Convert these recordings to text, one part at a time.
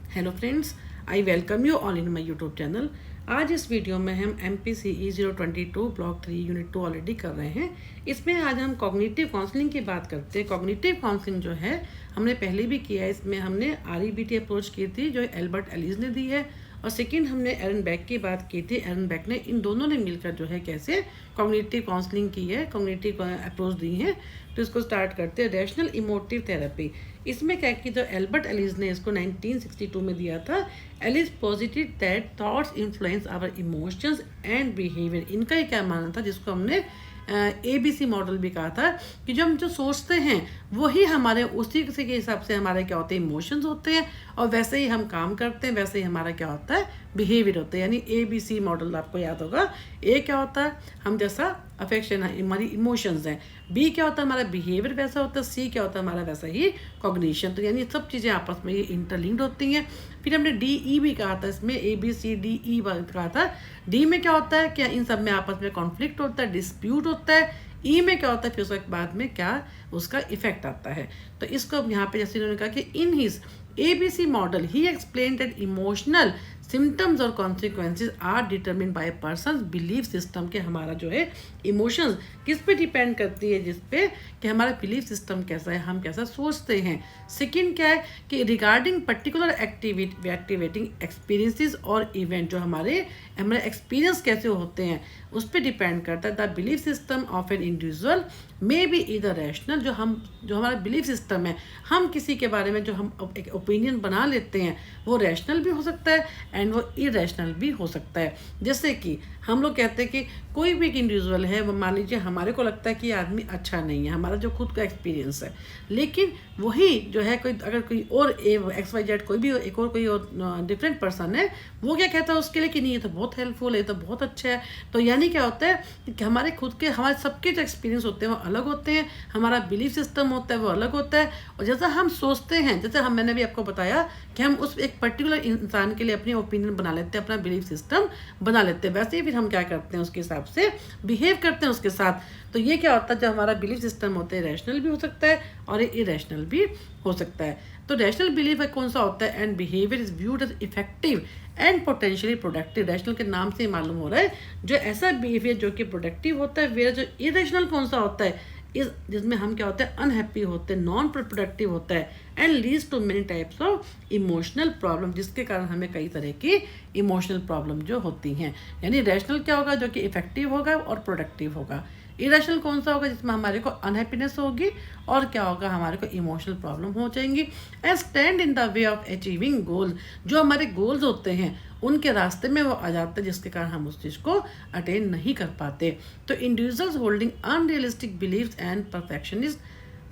Hello friends, I welcome you all in my YouTube channel. आज इस video में हम MPCE 022 ब्लॉक 3 यूनिट 2 ऑलरेडी कर रहे हैं। इसमें आज हम कॉग्निटिव काउंसलिंग की बात करते हैं। कॉग्निटिव काउंसलिंग जो है हमने पहले भी किया है। इसमें हमने REBT अप्रोच की थी जो एल्बर्ट एलिस ने दी है, और सेकंड हमने एरन बैक की बात की थी। एरन बैक ने इन दोनों ने मिलकर जो है कैसे कॉग्निटिव काउंसलिंग की है, कॉग्निटिव अप्रोच दी है। तो इसको स्टार्ट करते हैं। रैशनल इमोटिव थेरेपी, इसमें क्या कि जो एल्बर्ट एलिस ने इसको 1962 में दिया था। Ellis positive that thoughts influence our emotions and behaviour, इनका ही क्या मानना था, जिसको हमने ABC मॉडल भी कहा था कि जो हम जो सोचते हैं वही हमारे उसी के हिसाब से हमारे क्या होते हैं, इमोशंस होते हैं, और वैसे ही हम काम करते हैं, वैसे ही हमारा क्या होता है, बिहेवियर होता है। यानी ABC मॉडल आपको याद होगा। A क्या होता है, हम जैसा अफेक्शन है, हमारी इमोशंस हैं। B क्या होता है, हमारा बिहेवियर वैसा होता है। C क्या होता है, हमारा वैसा ही कॉग्निशन। तो यानी सब चीज़ें आपस में ये इंटरलिंक्ड होती हैं। फिर हमने DE भी कहा था, इसमें ABCDE कहा था। D में क्या होता है, क्या इन सब में आपस में कॉन्फ्लिक्ट होता है, डिस्प्यूट होता है। E में क्या होता है, फिर उसके बाद में क्या उसका इफेक्ट आता है। तो इसको अब यहाँ पे जैसे उन्होंने कहा कि in his ABC model he explain that emotional symptoms और consequences are determine by person belief system, के हमारा जो है इमोशंस किस पे डिपेंड करती है, जिस पे कि हमारा बिलीफ सिस्टम कैसा है, हम कैसा सोचते हैं। सेकंड क्या है कि रिगार्डिंग पर्टिकुलर एक्टिवेटिंग एक्सपीरियंसेस और इवेंट, जो हमारे एक्सपीरियंस कैसे होते हैं उस पर डिपेंड करता है। The belief system of an individual may be इधर रैशनल, जो हमारा बिलीफ सिस्टम है, हम किसी के बारे में जो हम एक ओपिनियन बना लेते हैं वो रैशनल भी हो सकता है एंड वो इरेशनल भी हो सकता है। जैसे कि हम लोग कहते हैं कि कोई भी एक इंडिविजुअल है, वो मान लीजिए हमारे को लगता है कि ये आदमी अच्छा नहीं है, हमारा जो खुद का एक्सपीरियंस है, लेकिन वही जो है कोई अगर कोई और XYZ कोई भी एक और कोई और डिफरेंट पर्सन है, वो क्या कहता है उसके लिए कि नहीं ये तो बहुत हेल्पफुल है, ये तो बहुत अच्छा है। तो यानी क्या होता है कि हमारे खुद के हमारे सबके जो एक्सपीरियंस होते हैं वो अलग होते हैं, हमारा बिलीफ सिस्टम होता है वो अलग होता है। और जैसा हम सोचते हैं, जैसे मैंने भी आपको बताया कि हम उस एक पर्टिकुलर इंसान के लिए अपनी ओपिनियन बना लेते हैं, अपना बिलीफ सिस्टम बना लेते हैं, वैसे ही फिर हम क्या करते हैं उसके हिसाब से बिहेव करते हैं उसके साथ। तो ये क्या होता है, जो हमारा बिलीफ सिस्टम होता है रैशनल भी हो सकता है और इरेशनल भी हो सकता है। तो रैशनल बिलीफ कौन सा होता है, and behaviour is viewed as effective and potentially productive. Rational के नाम से मालूम हो रहा है जो ऐसा बिहेवियर जो कि प्रोडक्टिव होता है, वेरा जो इरेशनल कौन सा होता है, जिसमें हम क्या होते हैं, अनहैप्पी होते हैं, नॉन प्रोडक्टिव होता है, and leads to many types of emotional problem, जिसके कारण हमें कई तरह की इमोशनल प्रॉब्लम जो होती हैं। यानी रैशनल क्या होगा, जो कि इफेक्टिव होगा और प्रोडक्टिव होगा। इरेशनल कौन सा होगा, जिसमें हमारे को अनहैप्पीनेस होगी और क्या होगा, हमारे को इमोशनल प्रॉब्लम हो जाएंगी। And stand in the way of achieving goal, जो हमारे गोल्स होते हैं उनके रास्ते में वो आ जाते हैं, जिसके कारण हम उस चीज़ को अटेन नहीं कर पाते। तो individuals holding unrealistic beliefs and perfectionist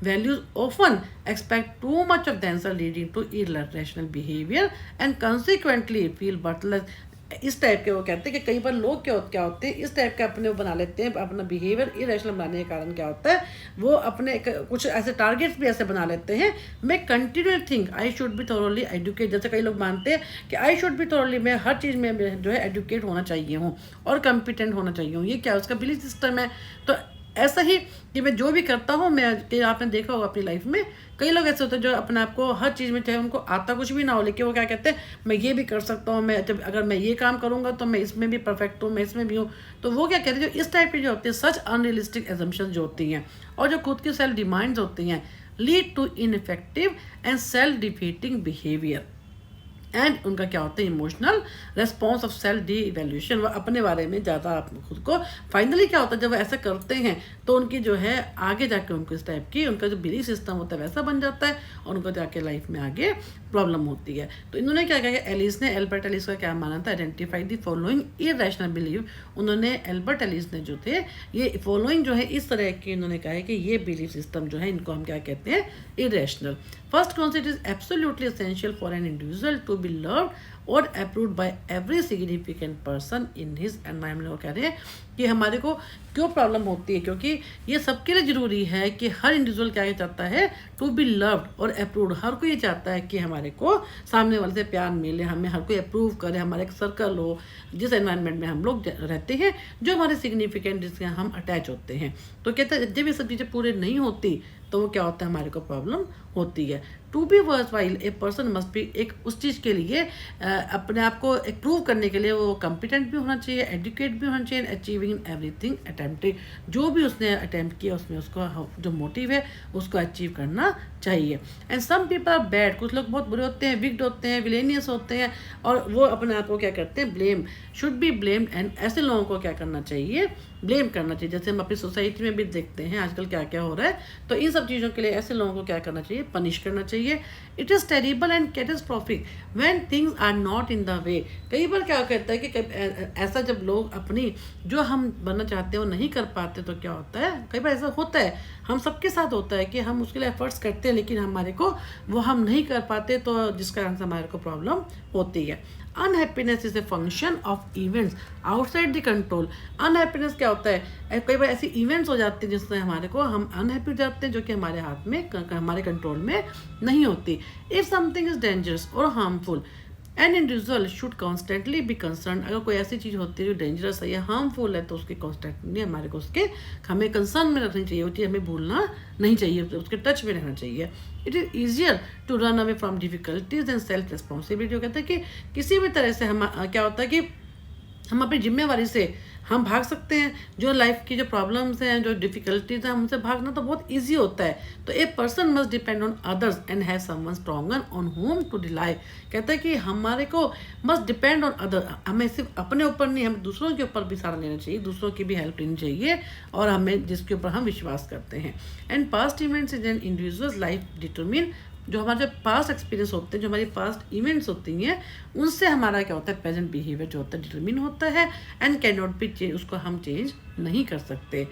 values often expect too much of themselves, leading to irrational behavior and consequently feel worthless। इस टाइप के वो कहते हैं कि कई बार लोग क्या होते हैं, इस टाइप के अपने वो बना लेते हैं, अपना बिहेवियर इरेशनल बनाने के कारण क्या होता है, वो अपने कुछ ऐसे टारगेट्स भी ऐसे बना लेते हैं। मैं continue think I should be thoroughly educate, जैसे कई लोग मानते हैं कि आई शुड बी थोरली, मैं हर चीज़ में जो है एजुकेट होना चाहिए हूँ और कॉम्पिटेंट होना चाहिए हूँ। ये क्या उसका बिलीफ सिस्टम है। तो ऐसा ही कि मैं जो भी करता हूँ, मैं आपने देखा होगा अपनी लाइफ में कई लोग ऐसे होते हैं जो अपने आप को हर चीज़ में, चाहे उनको आता कुछ भी ना हो, लेकिन वो क्या कहते हैं, मैं ये भी कर सकता हूँ, मैं जब अगर मैं ये काम करूँगा तो मैं इसमें भी परफेक्ट हूँ, मैं इसमें भी हूँ। तो वो क्या कहते हैं, जो इस टाइप की जो होती है सच अनरियलिस्टिक एजम्पशन जो होती हैं और जो खुद की सेल्फ डिमांड्स होती हैं, lead to ineffective and self defeating behaviour. And उनका क्या होता है, emotional response of self devaluation, वो अपने बारे में ज़्यादा खुद को, फाइनली क्या होता है जब वो ऐसा करते हैं तो उनकी जो है आगे जाके उनको इस टाइप की उनका जो बिलीफ सिस्टम होता है वैसा बन जाता है और उनको जाके लाइफ में आगे प्रॉब्लम होती है। तो इन्होंने क्या कहा, एलिस ने, एल्बर्ट एलिस का क्या माना था, identify the following irrational believe. उन्होंने एल्बर्ट एलिस ने जो थे ये फॉलोइंग जो है इस तरह की उन्होंने कहा है कि ये बिलीफ सिस्टम जो है इनको हम क्या कहते हैं, irrational. First concept is absolutely essential for an individual to be loved और approved by every significant person in his environment. वो कह रहे हैं कि हमारे को क्यों प्रॉब्लम होती है, क्योंकि ये सबके लिए ज़रूरी है कि हर इंडिविजुअल क्या चाहता है, टू बी लव्ड और अप्रूव्ड। हर कोई ये चाहता है कि हमारे को सामने वाले से प्यार मिले, हमें हर कोई अप्रूव करे, हमारे एक सर्कल हो जिस एनवायरनमेंट में हम लोग रहते हैं, जो हमारे सिग्निफिकेंट जिससे हम अटैच होते हैं। तो कहते हैं जब ये सब चीज़ें पूरे नहीं होती तो वो क्या होता है, हमारे को प्रॉब्लम होती है। To be worthwhile a person must be, एक उस चीज़ के लिए अपने आप को एक प्रूव करने के लिए वो कॉम्पिटेंट भी होना चाहिए, एजुकेट भी होना चाहिए, अचीविंग एवरीथिंग अटेम्प्टेड, जो भी उसने अटैम्प्ट किया उसमें उसको जो मोटिव है उसको अचीव करना चाहिए। And some people are bad, कुछ लोग बहुत बुरे होते हैं, विक्ड होते हैं, विलेनियस होते हैं, और वो अपने आप को क्या करते हैं, blame, should be blamed. And ऐसे लोगों को क्या करना चाहिए, ब्लेम करना चाहिए। जैसे हम अपनी सोसाइटी में भी देखते हैं आजकल क्या क्या हो रहा है, तो इन सब चीज़ों के लिए ऐसे लोगों को क्या करना चाहिए, पनिश करना चाहिए। It is terrible and catastrophic when things are not in the way. कई बार क्या कहता है कि ऐसा जब लोग अपनी जो हम बनना चाहते हैं वो नहीं कर पाते तो क्या होता है, कई बार ऐसा होता है, हम सबके साथ होता है कि हम उसके लिए एफर्ट्स करते हैं लेकिन हमारे को वो हम नहीं कर पाते, तो जिस कारण से हमारे को प्रॉब्लम होती है। Unhappiness is a function of events outside the control. Unhappiness क्या होता है, कई बार ऐसे इवेंट्स हो जाते हैं जिससे हमारे को हम अनहैप्पी हो जाते हैं, जो कि हमारे हाथ में हमारे कंट्रोल में नहीं होती। इफ समथिंग इज डेंजरस और harmful an individual should constantly be concern. अगर कोई ऐसी चीज़ होती है जो डेंजरस है या हार्मफुल है तो उसके कॉन्स्टेंटली हमारे को उसके हमें कंसर्न में रखनी चाहिए, वो चीज़ हमें भूलना नहीं चाहिए, उसके टच में रहना चाहिए। It is easier to run away from difficulties and self responsibility. वो कहते हैं कि किसी भी तरह से हम क्या होता है कि हम अपनी जिम्मेवारी से हम भाग सकते हैं, जो लाइफ की जो प्रॉब्लम्स हैं, जो डिफिकल्टीज हैं, उनसे भागना तो बहुत इजी होता है। तो a person must depend on others and have someone stronger on home to rely. कहता है कि हमारे को मस्ट डिपेंड ऑन अदर, हमें सिर्फ अपने ऊपर नहीं, हमें दूसरों के ऊपर भी सहारा लेना चाहिए, दूसरों की भी हेल्प लेनी चाहिए, और हमें जिसके ऊपर हम विश्वास करते हैं। And past events in an individuals life determine, जो हमारे जो पास्ट एक्सपीरियंस होते हैं, जो हमारी पास्ट इवेंट्स होती हैं, उनसे हमारा क्या होता है, प्रेजेंट बिहेवियर जो होता है डिटरमिन होता है, and can not be change, उसको हम चेंज नहीं कर सकते।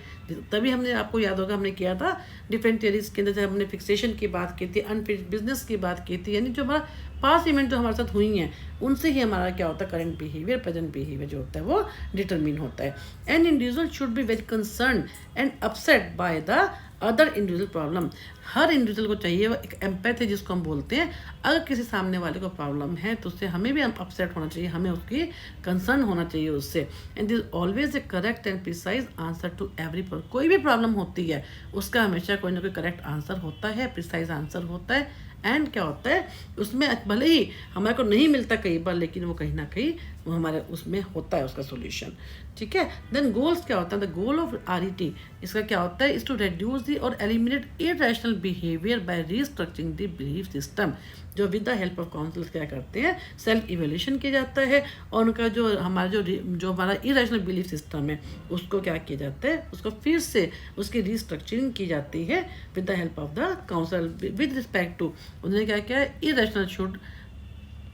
तभी हमने, आपको याद होगा हमने किया था डिफरेंट थियरीज के अंदर, जब हमने फिक्सेशन की बात की थी, अनफिनिश्ड बिजनेस की बात की थी, यानी जो हमारा पास्ट इवेंट जो हमारे साथ हुई हैं उनसे ही हमारा क्या होता है, करंट बिहेवियर, प्रेजेंट बिहेवियर जो होता है वो डिटरमिन होता है। An individual should be very concern and upset by the other individual problem. Her individual को चाहिए वो एक एम्पैथ है जिसको हम बोलते हैं, अगर किसी सामने वाले को प्रॉब्लम है तो उससे हमें भी अपसेट होना चाहिए, हमें उसकी कंसर्न होना चाहिए उससे। And this always a correct and precise answer to every problem. कोई भी प्रॉब्लम होती है उसका हमेशा कोई ना कोई करेक्ट आंसर होता है, प्रिसाइज आंसर होता है, एंड क्या होता है उसमें भले ही हमारे को नहीं मिलता कई बार, लेकिन वो कहीं ना कहीं वो हमारे उसमें होता है उसका सोल्यूशन। ठीक है। देन गोल्स क्या होता है, द गोल ऑफ RET, इसका क्या होता है, इज टू रिड्यूस दी और eliminate irrational behaviour by restructuring the belief system. जो with the help of counsellors क्या करते हैं, सेल्फ इवेल्यूशन किया जाता है, और उनका जो हमारा जो हमारा इरेशनल बिलीफ सिस्टम है उसको क्या किया जाता है, उसको फिर से उसकी रीस्ट्रक्चरिंग की जाती है with the help of the counsel with respect to, उन्होंने क्या किया, इरेशनल शुड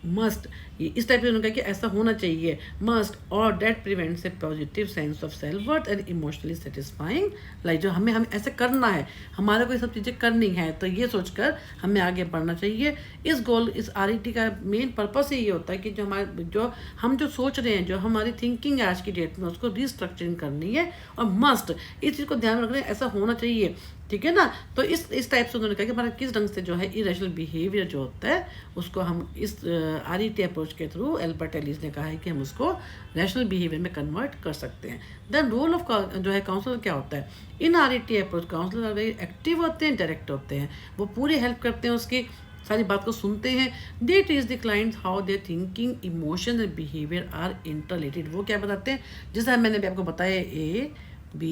मस्ट, इस टाइप से उन्होंने कहा कि ऐसा होना चाहिए, मस्ट, और that prevents a positive sense of self worth and emotionally satisfying life. जो हमें ऐसे करना है, हमारे को ये सब चीज़ें करनी है, तो ये सोचकर हमें आगे बढ़ना चाहिए। इस RET का मेन पर्पस ही ये होता है कि जो हम सोच रहे हैं, जो हमारी थिंकिंग है आज की डेट में, उसको रिस्ट्रक्चरिंग करनी है, और मस्ट इस चीज़ को ध्यान में रखना है, ऐसा होना चाहिए। ठीक है ना। तो इस टाइप से उन्होंने कहा कि हमारा किस ढंग से जो है इरेशनल बिहेवियर जो होता है उसको हम इस RET अप्रोच के थ्रू, एल्बर्ट एलिस ने कहा है कि हम उसको रैशनल बिहेवियर में कन्वर्ट कर सकते हैं। देन रोल ऑफ जो है काउंसलर क्या होता है, in RET approach counsellor very active होते हैं, डायरेक्ट होते हैं, वो पूरी हेल्प करते हैं, उसकी सारी बात को सुनते हैं। They teach the clients how their thinking, emotion and behaviour are interrelated. वो क्या बताते हैं, जैसे मैंने भी आपको बताया A, B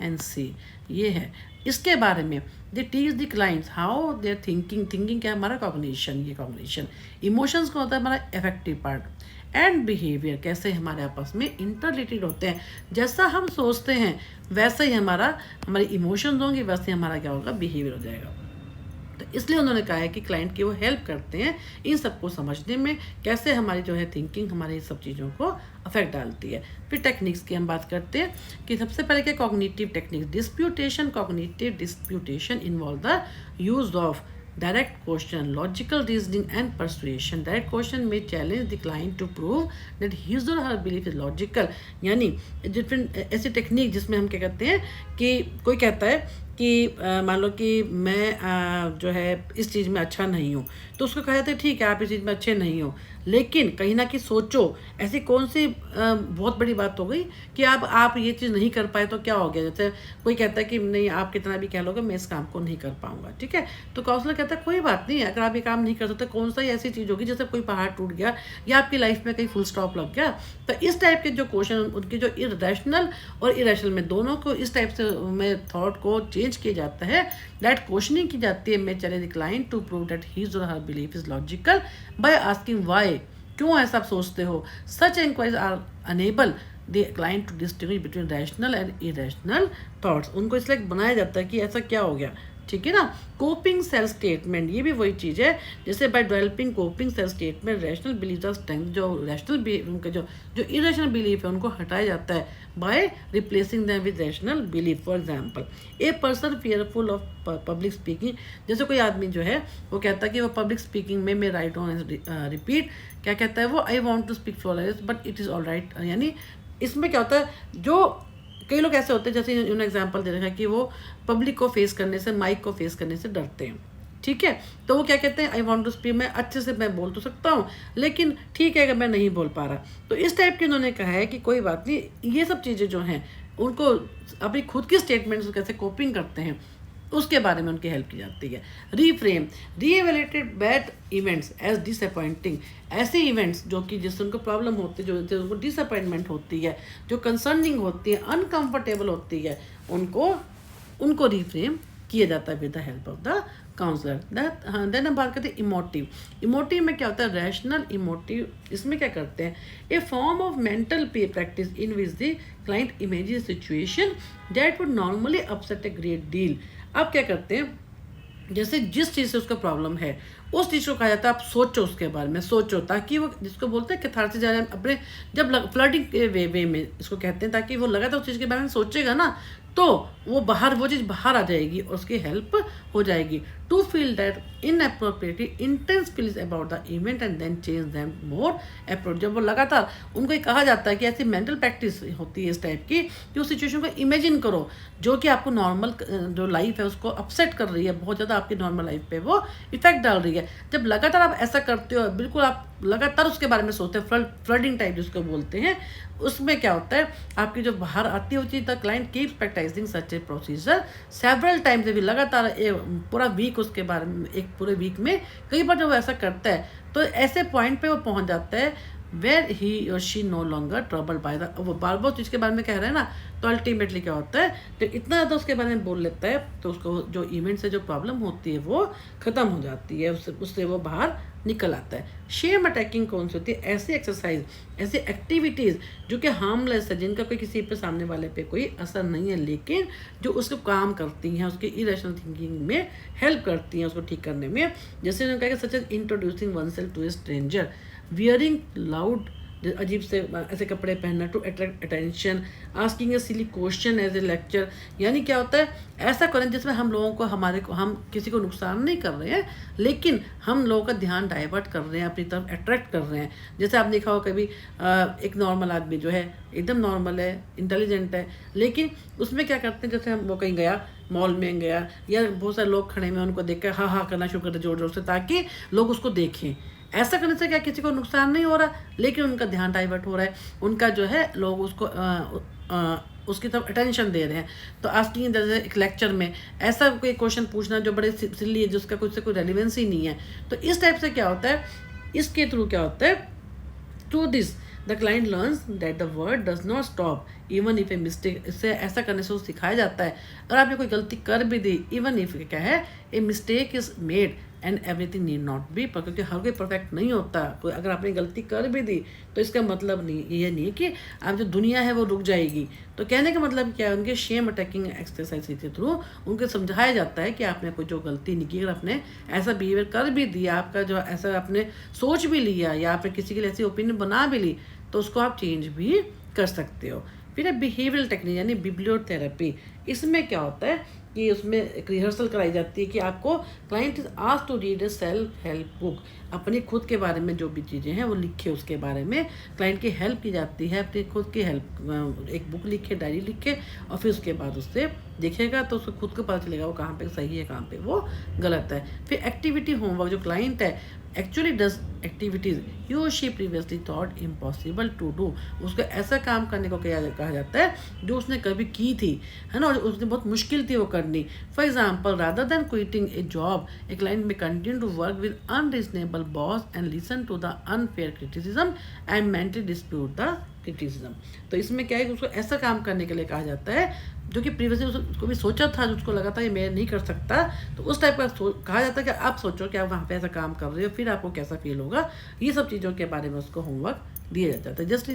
and C ये है, इसके बारे में दे teach the clients how their thinking क्या है, हमारा कॉग्निशन, ये कॉग्निशन, इमोशंस का होता है हमारा इफेक्टिव पार्ट, एंड बिहेवियर कैसे हमारे आपस में इंटररिलेटेड होते हैं। जैसा हम सोचते हैं वैसे ही हमारी इमोशंस होंगे, वैसे ही हमारा क्या होगा, बिहेवियर हो जाएगा। तो इसलिए उन्होंने कहा है कि क्लाइंट की वो हेल्प करते हैं इन सबको समझने में, कैसे हमारी जो है थिंकिंग हमारी सब चीज़ों को अफेक्ट डालती है। फिर टेक्निक्स की हम बात करते हैं कि सबसे पहले क्या, cognitive techniques. Disputation, cognitive disputation involve the use of direct question, logical reasoning and persuasion. Direct question may challenge the client to prove that his or her belief is logical. यानी डिफरेंट ऐसी technique जिसमें हम क्या कहते हैं कि कोई कहता है कि मान लो कि मैं जो है इस चीज़ में अच्छा नहीं हूँ, तो उसको कहा जाता है ठीक है आप इस चीज़ में अच्छे नहीं हो, लेकिन कहीं ना कहीं सोचो ऐसी कौन सी बहुत बड़ी बात हो गई कि आप ये चीज़ नहीं कर पाए तो क्या हो गया। जैसे कोई कहता है कि नहीं आप कितना भी कह लोगे मैं इस काम को नहीं कर पाऊंगा, ठीक है, तो काउंसलर कहता है कोई बात नहीं, अगर आप ये काम नहीं कर सकते कौन सा ऐसी चीज़ होगी जैसे कोई पहाड़ टूट गया या आपकी लाइफ में कहीं फुल स्टॉप लग गया। तो इस टाइप के जो क्वेश्चन उनके जो इरेशनल और इरेशनल में दोनों को इस टाइप से में थॉट को चेंज किया जाता है, दैट क्वेश्चनिंग की जाती है मैं challenge the client to prove that his और her belief is logical by asking why, क्यों ऐसा आप सोचते हो। Such inquiries are enable the client to distinguish between rational and irrational thoughts. उनको इसलिए बनाया जाता है कि ऐसा क्या हो गया, ठीक है ना। कोपिंग सेल्फ स्टेटमेंट, ये भी वही चीज़ है जैसे by developing coping self statement rational belief का स्ट्रेंथ, जो रैशनल उनके जो इरेशनल बिलीफ है उनको हटाया जाता है by replacing them with rational belief. For example a person fearful of public speaking, जैसे कोई आदमी जो है वो कहता है कि वो पब्लिक स्पीकिंग में राइट ऑन रिपीट क्या कहता है वो, I want to speak flawless but it is all right. यानी इसमें क्या होता है, जो कई लोग ऐसे होते हैं जैसे उन्होंने एग्जांपल दे रखा है कि वो पब्लिक को फेस करने से, माइक को फेस करने से डरते हैं, ठीक है, तो वो क्या कहते हैं आई वांट टू स्पीक, मैं अच्छे से मैं बोल तो सकता हूँ लेकिन ठीक है अगर मैं नहीं बोल पा रहा, तो इस टाइप के उन्होंने कहा है कि कोई बात नहीं, ये सब चीज़ें जो हैं उनको अपनी खुद की स्टेटमेंट्स कैसे कोपिंग करते हैं उसके बारे में उनकी हेल्प की जाती है। Reframe, reevaluated bad events as disappointing, ऐसे इवेंट्स जो कि जिससे उनको प्रॉब्लम होती है, जो उनको डिसअपॉइंटमेंट होती है, जो कंसर्निंग होती है, अनकंफर्टेबल होती है, उनको रीफ्रेम किया जाता है with the help of the counsellor. Then हम बात करते हैं इमोटिव। इमोटिव में क्या होता है, रैशनल इमोटिव, इसमें क्या करते हैं, a form of mental practice in which the client imagine situation that would normally upset a great deal. अब क्या करते हैं, जैसे जिस चीज़ से उसका प्रॉब्लम है उस चीज़ को कहा जाता है आप सोचो उसके बारे में, सोचो, ताकि वो जिसको बोलते हैं कैथार्सिस जाने अपने जब फ्लर्टिंग के वे में इसको कहते हैं, ताकि वो लगातार उस चीज़ के बारे में सोचेगा ना तो वो चीज़ बाहर आ जाएगी और उसकी हेल्प हो जाएगी। To feel that inappropriately intense feels about the event and then change them more approach. जब वो लगातार उनको ये कहा जाता है कि ऐसी मेंटल प्रैक्टिस होती है इस टाइप की कि उस सिचुएशन को इमेजिन करो जो कि आपको नॉर्मल जो लाइफ है उसको अपसेट कर रही है, बहुत ज़्यादा आपकी नॉर्मल लाइफ पे वो इफेक्ट डाल रही है। जब लगातार आप ऐसा करते हो, बिल्कुल आप लगातार उसके बारे में सोचते हैं, फ्लडिंग टाइप जिसको बोलते हैं, उसमें क्या होता है आपकी जो बाहर आती होती है, the client keeps practising such a procedure several times, भी लगातार पूरा वीक उसके बारे में, एक पूरे वीक में कई बार जब वो ऐसा करता है तो ऐसे पॉइंट पे वो पहुंच जाता है वेर ही और she know longer trouble by the, वो बार बार चीज़ के बारे में कह रहे हैं ना, तो अल्टीमेटली क्या होता है तो इतना ज़्यादा उसके बारे में बोल लेता है तो उसको जो इवेंट से जो प्रॉब्लम होती है वो ख़त्म हो जाती है, उससे वो बाहर निकल आता है। शेम अटैकिंग कौन सी होती है, ऐसी एक्सरसाइज, ऐसी एक्टिविटीज़ जो कि हार्मलेस है, जिनका कोई किसी पे सामने वाले पे कोई असर नहीं है, लेकिन जो उसको काम करती हैं, उसके इरेशनल थिंकिंग में हेल्प करती हैं उसको ठीक करने में। जैसे उन्होंने कहा कि such as introducing oneself to a stranger, wearing loud अजीब से ऐसे कपड़े पहनना to attract attention, asking a silly question as a lecture. यानी क्या होता है, ऐसा करें जिसमें हम लोगों को हम किसी को नुकसान नहीं कर रहे हैं लेकिन हम लोगों का ध्यान डाइवर्ट कर रहे हैं, अपनी तरफ अट्रैक्ट कर रहे हैं। जैसे आप देखा हो कभी एक नॉर्मल आदमी जो है एकदम नॉर्मल है, इंटेलिजेंट है, लेकिन उसमें क्या करते हैं, जैसे हम वो कहीं गया, मॉल में गया या बहुत सारे लोग खड़े में, उनको देख कर हाँ हाँ करना शुरू करते ज़ोर ज़ोर से ताकि लोग उसको देखें। ऐसा करने से क्या किसी को नुकसान नहीं हो रहा लेकिन उनका ध्यान डाइवर्ट हो रहा है, उनका जो है लोग उसको उसकी तरफ अटेंशन दे रहे हैं। तो आस्किंग जैसे एक लेक्चर में ऐसा कोई क्वेश्चन पूछना जो बड़े सिली है, जिसका कुछ से कोई रेलिवेंस ही नहीं है, तो इस टाइप से क्या होता है, इसके थ्रू क्या होता है, through this the client learns that the word does not stop even if a mistake. इससे ऐसा करने से वो सिखाया जाता है अगर आपने कोई गलती कर भी दी, इवन इफ क्या है a mistake is made and everything need not be, क्योंकि हर कोई परफेक्ट नहीं होता, कोई अगर आपने गलती कर भी दी तो इसका मतलब ये नहीं है कि आप जो दुनिया है वो रुक जाएगी। तो कहने का मतलब क्या है, उनके शेम अटैकिंग एक्सरसाइज के थ्रू उनको समझाया जाता है कि आपने कोई जो गलती नहीं की, अगर आपने ऐसा बिहेवियर कर भी दिया, आपका जो ऐसा आपने सोच भी लिया या आपने किसी के लिए ऐसी ओपिनियन बना भी ली, तो उसको आप चेंज भी कर सकते हो। फिर है बिहेवियरल टेक्निक यानी बिब्लियोथेरेपी। इसमें क्या होता है कि उसमें एक रिहर्सल कराई जाती है कि आपको client is asked to read a self help book, अपनी खुद के बारे में जो भी चीज़ें हैं वो लिखे, उसके बारे में क्लाइंट की हेल्प की जाती है, अपनी खुद की हेल्प, एक बुक लिखे, डायरी लिखे, और फिर उसके बाद उससे देखेगा तो उसको खुद को पता चलेगा वो कहाँ पे सही है, कहाँ पे वो गलत है। फिर एक्टिविटी होमवर्क, जो क्लाइंट है actually does activities you she previously thought impossible to do, उसको ऐसा काम करने को कहा जाता है जो उसने कभी की थी, है ना, और उसने बहुत मुश्किल थी वो करनी। For example, rather than quitting a job a client may continue to work with unreasonable boss and listen to the unfair criticism and mentally dispute the criticism. तो इसमें क्या है कि उसको ऐसा काम करने के लिए कहा जाता है जो कि प्रीवियसली उसको भी सोचा था, जो उसको लगा था ये मैं नहीं कर सकता, तो उस टाइप का कहा जाता है कि आप सोचो कि आप वहाँ पे ऐसा काम कर रहे हो, फिर आपको कैसा फील होगा। ये सब चीज़ों के बारे में उसको होमवर्क दिया जाता है। Just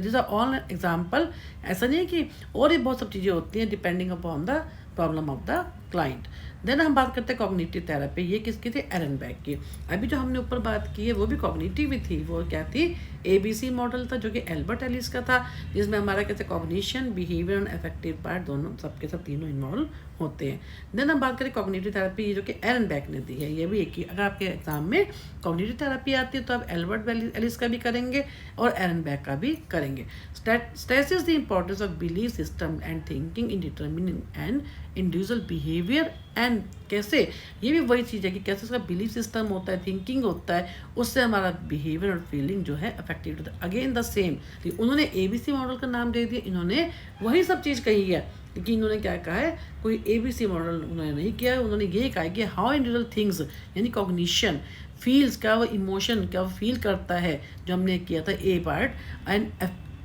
this are all example, ऐसा नहीं है कि और भी बहुत सब चीज़ें होती हैं depending upon the problem of the client. Then हम बात करते हैं कॉग्निटिव थेरेपी। ये किसकी थी? एरनबैग की। अभी जो हमने ऊपर बात की है वो भी कॉग्निटिव ही थी। वो क्या थी? ABC मॉडल था जो कि एल्बर्ट एलिस का था, जिसमें हमारा कैसे cognition, behaviour and affective part दोनों सबके सब तीनों इन्वॉल्व होते हैं। देन हम बात करें कॉग्निटिव थेरेपी जो कि एरनबैग ने दी है। ये भी एक ही, अगर आपके एग्जाम में कॉग्निटिव थेरेपी आती है तो आप एल्बर्ट एलिस का भी करेंगे और एरनबैग का भी करेंगे। Stresses the importance of belief system and thinking in determining and individual behaviour and कैसे, ये भी वही चीज़ है कि कैसे उसका बिलीफ सिस्टम होता है, थिंकिंग होता है, उससे हमारा बिहेवियर और फीलिंग जो है अफेक्टेड होता है। अगेन द सेम, उन्होंने ABC मॉडल का नाम दे दिया, इन्होंने वही सब चीज़ कही है, लेकिन इन्होंने क्या कहा है, कोई ABC मॉडल उन्होंने नहीं किया है। उन्होंने ये कहा है कि हाउ इंडिविजुअल थिंग्स यानी कॉग्निशन, फील्स क्या वो इमोशन क्या वो फील करता है, जो हमने किया था A पार्ट, एंड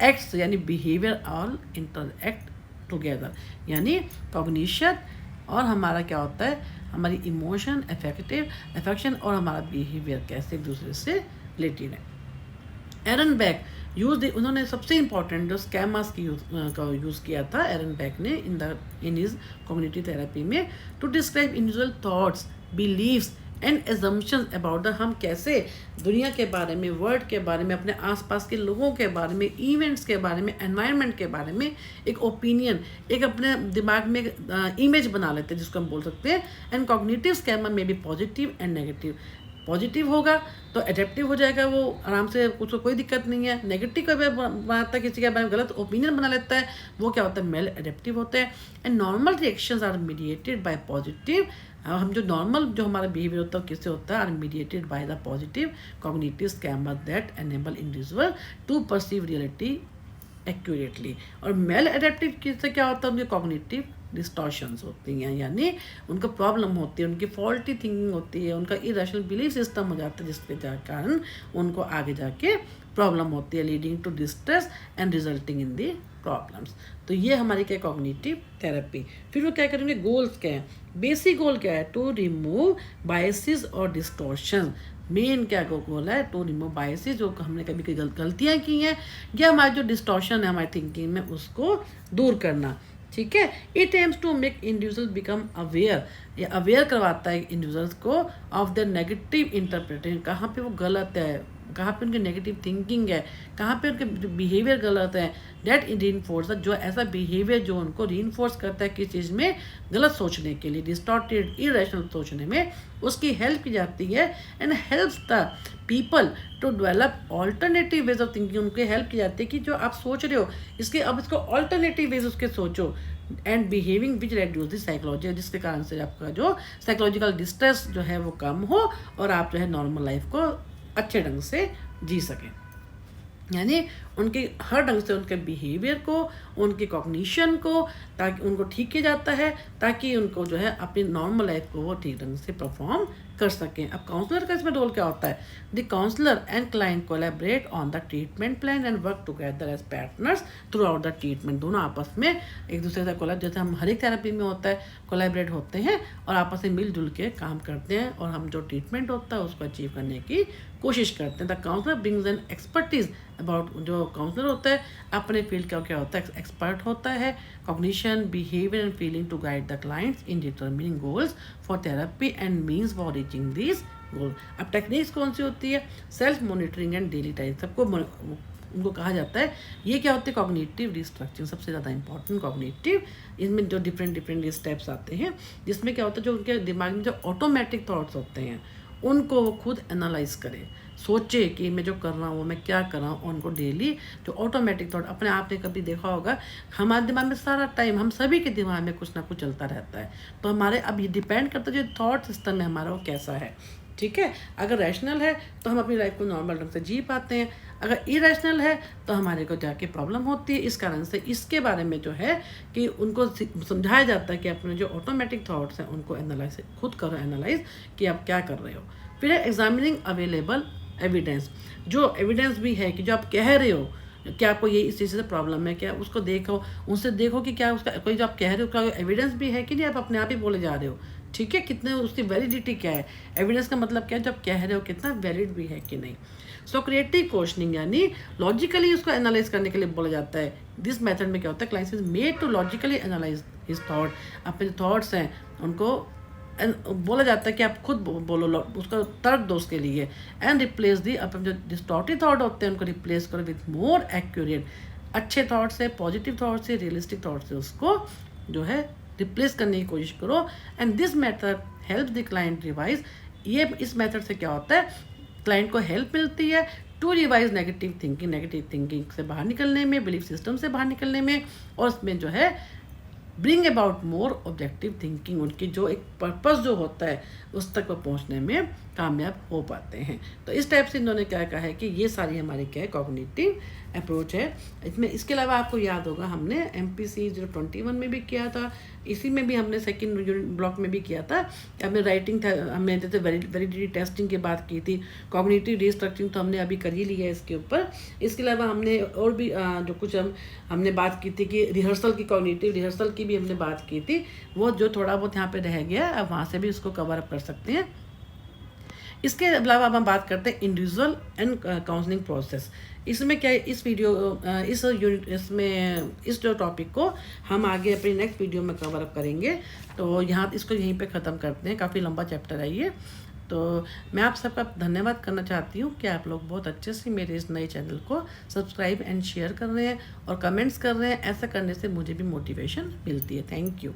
एक्ट्स यानी बिहेवियर ऑल इंटरएक्ट टुगेदर, यानी कॉग्निशन और हमारा क्या होता है, हमारी इमोशन, अफेक्शन और हमारा बिहेवियर कैसे एक दूसरे से रिलेटेड है। एरनबैग उन्होंने सबसे इंपॉर्टेंट जो स्कैमास की यूज़ किया था एरनबैग ने इन हिज कॉग्निटिव थेरेपी में, to describe individual thoughts, beliefs and assumptions about the, हम कैसे दुनिया के बारे में, वर्ल्ड के बारे में, अपने आसपास के लोगों के बारे में, इवेंट्स के बारे में, एनवायरनमेंट के बारे में एक ओपिनियन, एक अपने दिमाग में इमेज बना लेते हैं जिसको हम बोल सकते हैं। एंड कॉग्निटिव स्कैमा में भी पॉजिटिव एंड नेगेटिव। पॉजिटिव होगा तो एडेप्टिव हो जाएगा, वो आराम से, उसको कोई दिक्कत नहीं है। नेगेटिव का बनाता है, किसी के बारे में गलत ओपिनियन बना लेता है, वो क्या होता है, मेल एडेप्टिव होते हैं। And normal reactions are mediated by positive, हम जो नॉर्मल जो हमारा बिहेवियर होता है किससे होता है, are mediated by the positive cognitive schema that enable individual to perceive reality accurately. और मेल एडेप्टिव किससे क्या होता है, उनके कॉग्निटिव डिस्टॉर्शंस होती हैं, यानी उनका प्रॉब्लम होती है, उनकी फॉल्टी थिंकिंग होती है, उनका इरेशनल बिलीफ सिस्टम हो जाता है, जिसके कारण उनको आगे जाके प्रॉब्लम होती है, leading to distress and resulting in the problems. तो ये हमारी क्या कॉग्निटिव थेरेपी। फिर वो क्या करेंगे, गोल्स क्या हैं, बेसिक गोल क्या है, टू रिमूव बायसेस और डिस्टॉर्शन। मेन क्या गोल है, टू रिमूव बायसेस, जो हमने कभी कभी गलतियाँ की हैं या हमारी जो डिस्टॉर्शन है हमारी थिंकिंग में, उसको दूर करना। ठीक है। It aims to make individual become aware, ये अवेयर करवाता है इंडिविजुअल्स को ऑफ द नेगेटिव इंटरप्रिटेशन, कहाँ पे वो गलत है, कहाँ पे उनकी नेगेटिव थिंकिंग है, कहाँ पे उनके बिहेवियर गलत है। डेट रीइंफोर्स, जो ऐसा बिहेवियर जो उनको रीइंफोर्स करता है किस चीज़ में, गलत सोचने के लिए, डिस्टॉर्टेड इरेशनल सोचने में, उसकी हेल्प की जाती है। And helps the people to develop alternative ways of thinking, उनकी हेल्प की जाती है कि जो आप सोच रहे हो इसके अब इसको ऑल्टरनेटिव वेज उसके सोचो। And behaving which reduce the psychology, जिसके कारण से आपका जो साइकोलॉजिकल डिस्ट्रेस जो है वो कम हो और आप जो है नॉर्मल लाइफ को अच्छे ढंग से जी सकें। यानी उनके हर ढंग से उनके बिहेवियर को, उनकी कॉग्निशन को, ताकि उनको ठीक किया जाता है, ताकि उनको जो है अपनी नॉर्मल लाइफ को वो ठीक ढंग से परफॉर्म कर सकें। अब काउंसलर का इसमें रोल क्या होता है, the counsellor and client collaborate on the treatment plan and work together as partners throughout the treatment. दोनों आपस में एक दूसरे से कोलैब, जैसे हम हर एक थेरेपी में होता है, कोलैबोरेट होते हैं और आपस में मिलजुल के काम करते हैं और हम जो ट्रीटमेंट होता है उसको अचीव करने की कोशिश करते हैं। The counsellor brings an expertise about, जो काउंसलर होता है अपने फील्ड का क्या होता है, एक्सपर्ट होता है, cognition, behaviour and feeling to guide the clients in determining goals for therapy and means for reaching this goal. अब टेक्निक्स कौन सी होती है, self monitoring and daily type, सबको उनको कहा जाता है। ये क्या होते हैं? कॉग्निटिव रिस्ट्रक्चरिंग, सबसे ज़्यादा इंपॉर्टेंट कॉग्निटिव। इसमें जो डिफरेंट स्टेप्स आते हैं, जिसमें क्या होता है, जो उनके दिमाग में जो ऑटोमेटिक थॉट्स होते हैं उनको वो खुद एनालाइज करे, सोचे कि मैं जो कर रहा हूँ मैं क्या कर रहा हूँ। उनको डेली जो ऑटोमेटिक थॉट, अपने आपने कभी देखा होगा हमारे दिमाग में सारा टाइम, हम सभी के दिमाग में कुछ ना कुछ चलता रहता है। तो हमारे अब ये डिपेंड करता है जो थॉट सिस्टम है हमारा वो कैसा है। ठीक है, अगर रैशनल है तो हम अपनी लाइफ को नॉर्मल ढंग से जी पाते हैं, अगर इरेशनल है तो हमारे को जाके प्रॉब्लम होती है। इस कारण से इसके बारे में जो है कि उनको समझाया जाता है कि अपने जो ऑटोमेटिक थॉट्स हैं उनको एनालाइज खुद करो, एनालाइज कि आप क्या कर रहे हो। फिर है एग्जामिनिंग अवेलेबल एविडेंस, जो एविडेंस भी है कि जो आप कह रहे हो क्या आपको ये इस चीज़ से प्रॉब्लम है क्या, उसको देखो, उनसे देखो कि क्या उसका कोई जो आप कह रहे हो क्या एविडेंस भी है कि नहीं, आप अपने आप ही बोले जा रहे हो। ठीक है, कितने उसकी वैलिडिटी क्या है, एविडेंस का मतलब क्या है, जब कह रहे हो कितना वैलिड भी है कि नहीं। सो क्रिएटिव क्वेश्चनिंग यानी लॉजिकली उसको एनालाइज करने के लिए बोला जाता है। दिस मेथड में क्या होता है, client is made to logically analyse his thought, अपने जो थॉट्स हैं उनको बोला जाता है कि आप खुद बोलो, उसका तर्क दो उसके लिए। एंड रिप्लेस दी, अपने जो डिस्टॉर्टेड थॉट होते हैं उनको रिप्लेस करो विथ मोर एक्यूरेट, अच्छे थॉट से, पॉजिटिव थॉट से, रियलिस्टिक थॉट से उसको जो है रिप्लेस करने की कोशिश करो। And this method help the client revise, ये इस मेथड से क्या होता है, क्लाइंट को हेल्प मिलती है टू रिवाइज नेगेटिव थिंकिंग से बाहर निकलने में, बिलीफ सिस्टम से बाहर निकलने में, और उसमें जो है bring about more objective thinking, उनकी जो एक पर्पस जो होता है उस तक वो पहुंचने में कामयाब हो पाते हैं। तो इस टाइप से इन्होंने क्या कहा है कि ये सारी हमारी क्या है कॉग्निटिव अप्रोच है। इसमें इसके अलावा आपको याद होगा हमने MPC 021 में भी किया था, इसी में भी हमने सेकंड यूनिट ब्लॉक में भी किया था। हमने राइटिंग था, हमने जैसे वैलिडिटी टेस्टिंग की बात की थी, कॉग्निटिव रिस्ट्रक्चरिंग तो हमने अभी कर ही लिया है इसके ऊपर। इसके अलावा हमने और भी जो कुछ हमने बात की थी कि रिहर्सल की, कॉग्निटिव रिहर्सल की भी हमने बात की थी, वो जो थोड़ा बहुत यहाँ पे रह गया अब वहाँ से भी इसको कवर अप कर सकते हैं। इसके अलावा अब हम बात करते हैं इंडिविजुअल एंड काउंसलिंग प्रोसेस। इसमें क्या है, इस वीडियो इसमें इस जो टॉपिक को हम आगे अपनी नेक्स्ट वीडियो में कवर अप करेंगे। तो यहाँ इसको यहीं पे ख़त्म करते हैं, काफ़ी लंबा चैप्टर है ये। तो मैं आप सबका धन्यवाद करना चाहती हूँ कि आप लोग बहुत अच्छे से मेरे इस नए चैनल को सब्सक्राइब एंड शेयर कर रहे हैं और कमेंट्स कर रहे हैं। ऐसा करने से मुझे भी मोटिवेशन मिलती है। Thank you.